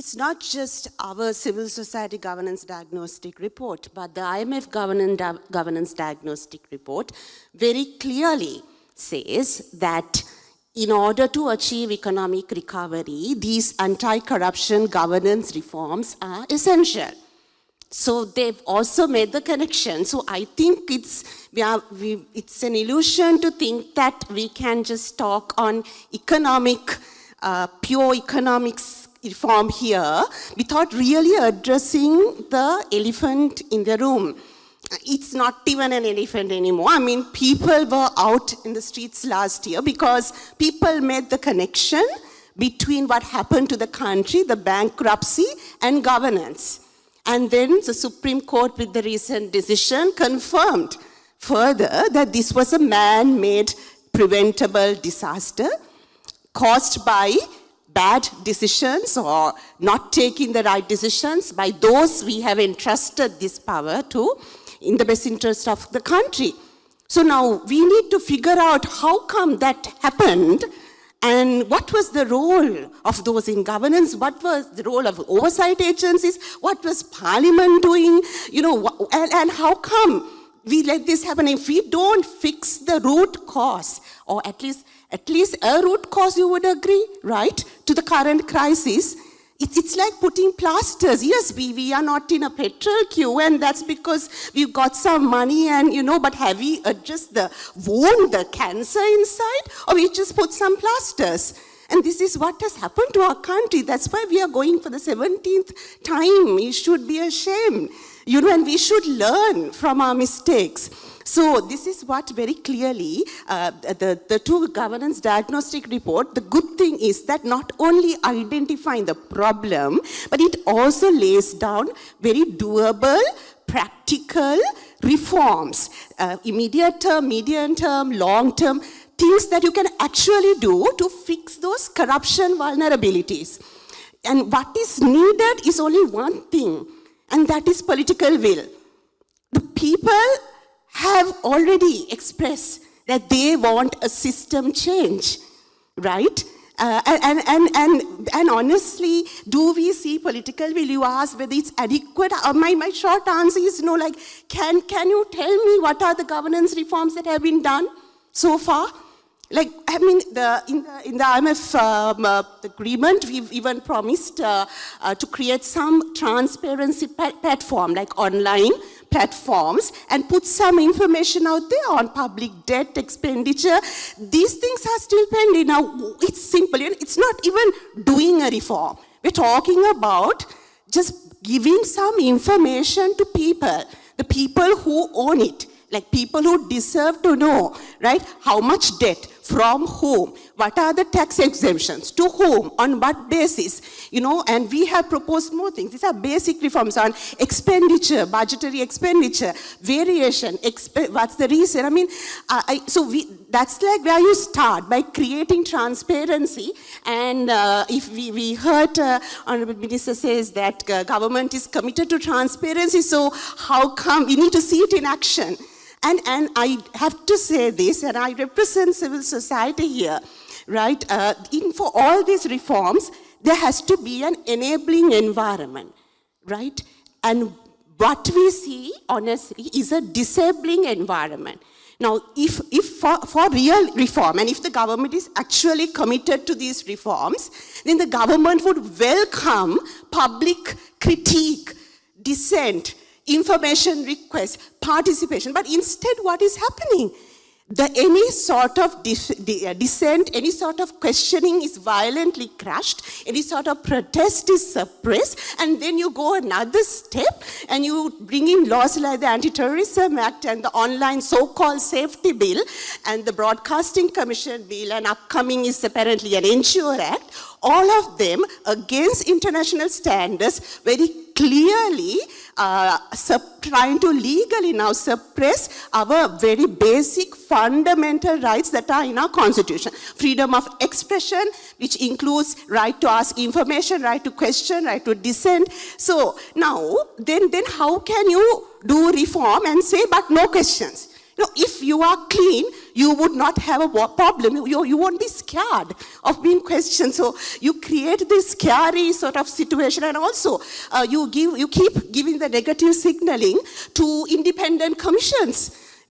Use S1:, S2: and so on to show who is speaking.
S1: It's not just our civil society governance diagnostic report, but the IMF governance diagnostic report very clearly says that in order to achieve economic recovery, these anti-corruption governance reforms are essential. So they've also made the connection. So I think it's an illusion to think that we can just talk on pure economics reform here without really addressing the elephant in the room. It's not even an elephant anymore. I mean, people were out in the streets last year because people made the connection between what happened to the country, the bankruptcy, and governance. And then the Supreme Court, with the recent decision, confirmed further that this was a man-made preventable disaster caused by bad decisions or not taking the right decisions by those we have entrusted this power to in the best interest of the country. So now we need to figure out how come that happened and what was the role of those in governance, what was the role of oversight agencies, what was Parliament doing, and how come we let this happen. If we don't fix the root cause, or at least a root cause, you would agree, right, to the current crisis, it's like putting plasters. Yes, we are not in a petrol queue, and that's because we've got some money, and but have we addressed the wound, the cancer inside, or we just put some plasters? And this is what has happened to our country. That's why we are going for the 17th time. We should be ashamed, and we should learn from our mistakes. So this is what very clearly, the two governance diagnostic report, the good thing is that not only identifying the problem, but it also lays down very doable, practical reforms, immediate term, medium term, long term, things that you can actually do to fix those corruption vulnerabilities. And what is needed is only one thing, and that is political will. The people have already expressed that they want a system change, right? And honestly, do we see political will? You ask whether it's adequate. My short answer is no. Like, can you tell me what are the governance reforms that have been done so far? Like, I mean, in the IMF agreement, we've even promised to create some transparency platform, like online platforms, and put some information out there on public debt expenditure. These things are still pending. Now, it's simple. It's not even doing a reform. We're talking about just giving some information to people, the people who own it, like people who deserve to know, right? How much debt, from whom, what are the tax exemptions, to whom, on what basis, and we have proposed more things. These are basic reforms on expenditure, budgetary expenditure, variation, what's the reason? I mean, that's like where you start, by creating transparency. And if we heard Honorable Minister says that government is committed to transparency, so how come we need to see it in action? And I have to say this, and I represent civil society here, right? For all these reforms, there has to be an enabling environment, right? And what we see, honestly, is a disabling environment. Now, if for real reform, and if the government is actually committed to these reforms, then the government would welcome public critique, dissent, information requests, participation. But instead, what is happening? Any sort of dissent, any sort of questioning is violently crushed, any sort of protest is suppressed, and then you go another step and you bring in laws like the Anti-Terrorism Act and the online so-called safety bill and the Broadcasting Commission bill, and upcoming is apparently an NGO Act, all of them against international standards, very clearly trying to legally now suppress our very basic fundamental rights that are in our constitution. Freedom of expression, which includes right to ask information, right to question, right to dissent. So now, then how can you do reform and say, but no questions? If you are clean, you would not have a problem. You won't be scared of being questioned. So you create this scary sort of situation, and also you keep giving the negative signaling to independent commissions.